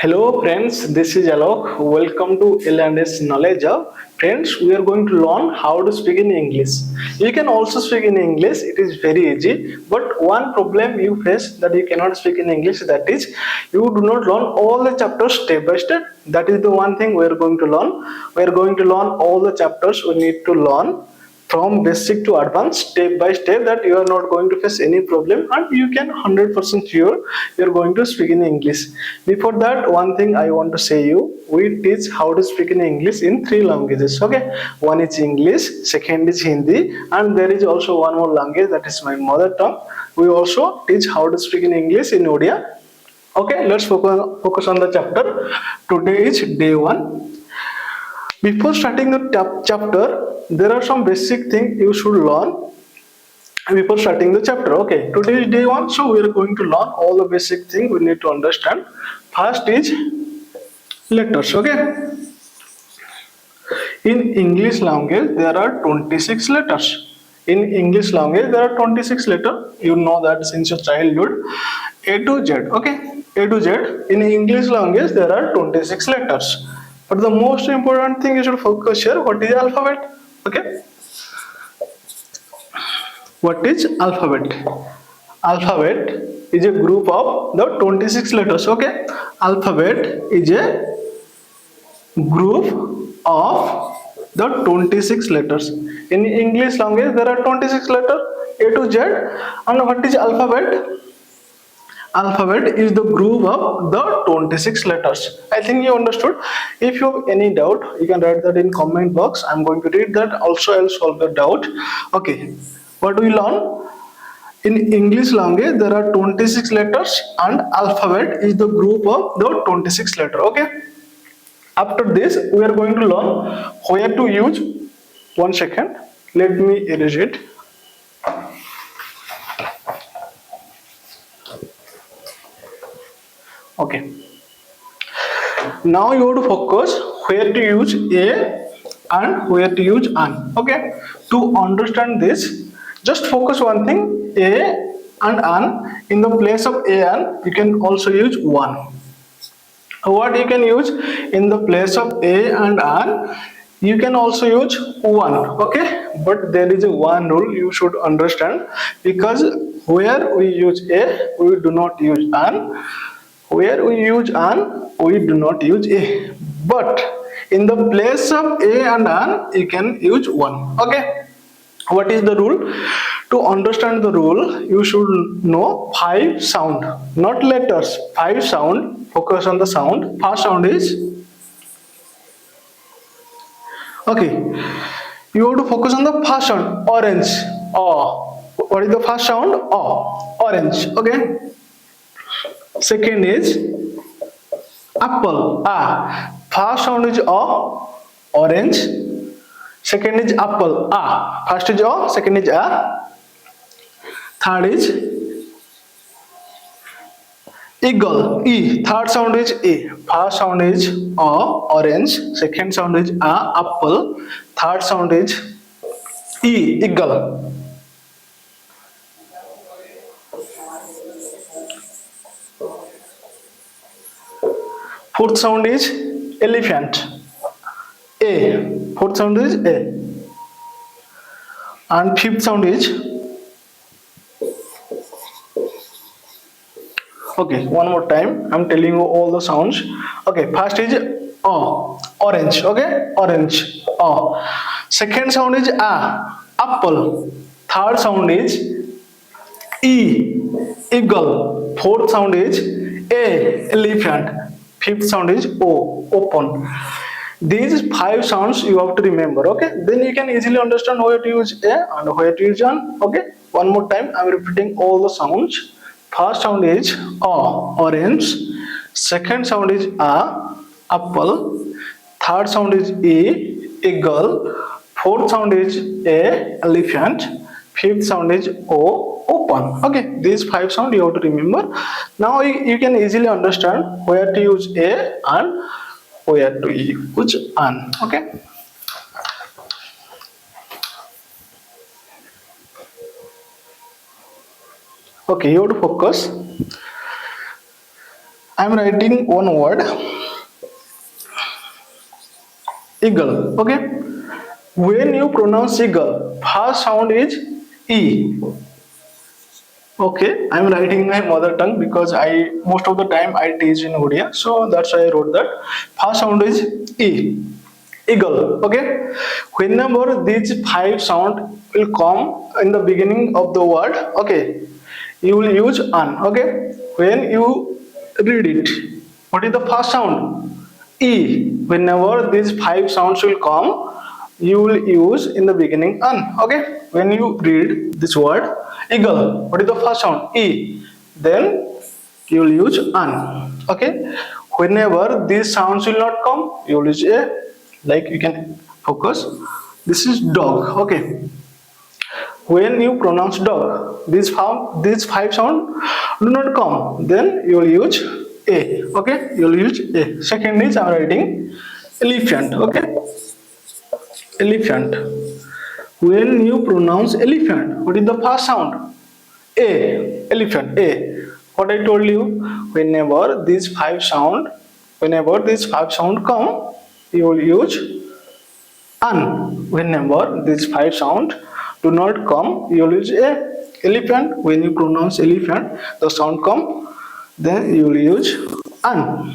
Hello friends, this is Alok. Welcome to L&S Knowledge Hub. Friends, we are going to learn how to speak in English. You can also speak in English, it is very easy. But one problem you face that you cannot speak in English, that is you do not learn all the chapters step by step. That is the one thing we are going to learn. We are going to learn all the chapters we need to learn from basic to advanced step by step, that you are not going to face any problem and you can 100% sure you're going to speak in English. Before that, one thing I want to say you, we teach how to speak in English in three languages. Okay, one is English, second is Hindi, and there is also one more language, that is my mother tongue. We also teach how to speak in English in Odia. Okay, let's focus on the chapter. Today is day 1. Before starting the chapter, there are some basic things you should learn before starting the chapter. Okay, today is day 1, so we are going to learn all the basic things we need to understand. First is letters. Okay, in English language there are 26 letters. In English language there are 26 letters. You know that since your childhood. A to Z. Okay, A to Z. In English language there are 26 letters. But the most important thing you should focus here, what is alphabet? Okay, what is alphabet? Alphabet is a group of the 26 letters. Okay, alphabet is a group of the 26 letters. In English language there are 26 letters, A to Z. And what is alphabet? Alphabet is the group of the 26 letters. I think you understood. If you have any doubt, you can write that in comment box. I'm going to read that. Also, I'll solve the doubt. Okay, what we learn? In English language, there are 26 letters, and alphabet is the group of the 26 letters. Okay. After this, we are going to learn where to use. 1 second. Let me erase it. Okay, now you have to focus where to use a and where to use an. Okay, to understand this, just focus one thing, a and an. In the place of a and, you can also use one. What you can use in the place of a and an, you can also use one. Okay, but there is a one rule you should understand, because where we use a, we do not use an. Where we use an, we do not use a. But in the place of a and an, you can use one. Okay, what is the rule? To understand the rule, you should know 5 sound, not letters, 5 sound. Focus on the sound. First sound is, okay, you have to focus on the first sound, orange. Oh, what is the first sound? Oh, orange. Okay, second is apple. Ah, first sound is a, orange. Second is apple. Ah, first is a, second is a. Third is eagle. E. Third sound is E. First sound is a, orange. Second sound is a, apple. Third sound is E, eagle. Fourth sound is elephant. A. Fourth sound is A. And fifth sound is, okay, one more time. I'm telling you all the sounds. Okay, first is orange. Okay, orange. Second sound is A, apple. Third sound is E, eagle. Fourth sound is A, elephant. Fifth sound is O, open. These 5 sounds you have to remember. Okay, then you can easily understand where to use A and where to use an. Okay, one more time. I'm repeating all the sounds. First sound is A, orange. Second sound is A, apple. Third sound is E, eagle. Fourth sound is A, elephant. Fifth sound is O, open. Okay, these 5 sounds you have to remember. Now you can easily understand where to use A and where to use an. Okay. Okay, you have to focus. I'm writing one word, eagle. Okay. When you pronounce eagle, first sound is E. Okay, I'm writing my mother tongue because I most of the time I teach in Odia, so that's why I wrote that. First sound is E. Eagle. Okay. Whenever these five sound will come in the beginning of the word, okay, you will use an. Okay. When you read it, what is the first sound? E. Whenever these five sounds will come, you will use in the beginning an. Okay. When you read this word eagle, what is the first sound? E. Then you will use an. Okay. Whenever these sounds will not come, you will use a. Like you can focus. This is dog. Okay. When you pronounce dog, these five sound do not come. Then you will use a. Okay. You will use a. Second is I am writing elephant. Okay. Elephant. When you pronounce elephant, what is the first sound? A. Elephant. A. What I told you, whenever these five sound come, you will use an. Whenever these five sound do not come, you will use a. Elephant. When you pronounce elephant, the sound come, then you will use an.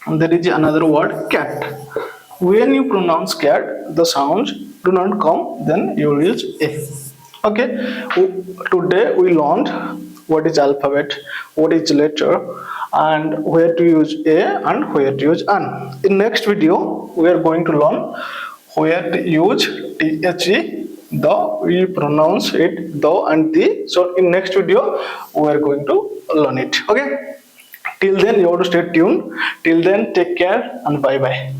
And there is another word cat. When you pronounce cat, the sounds do not come, then you will use a. Okay. Today we learned what is alphabet, what is letter, and where to use a and where to use an. In next video, we are going to learn where to use the. We pronounce it the and the. So in next video, we are going to learn it. Okay. Till then, you have to stay tuned. Till then, take care and bye bye.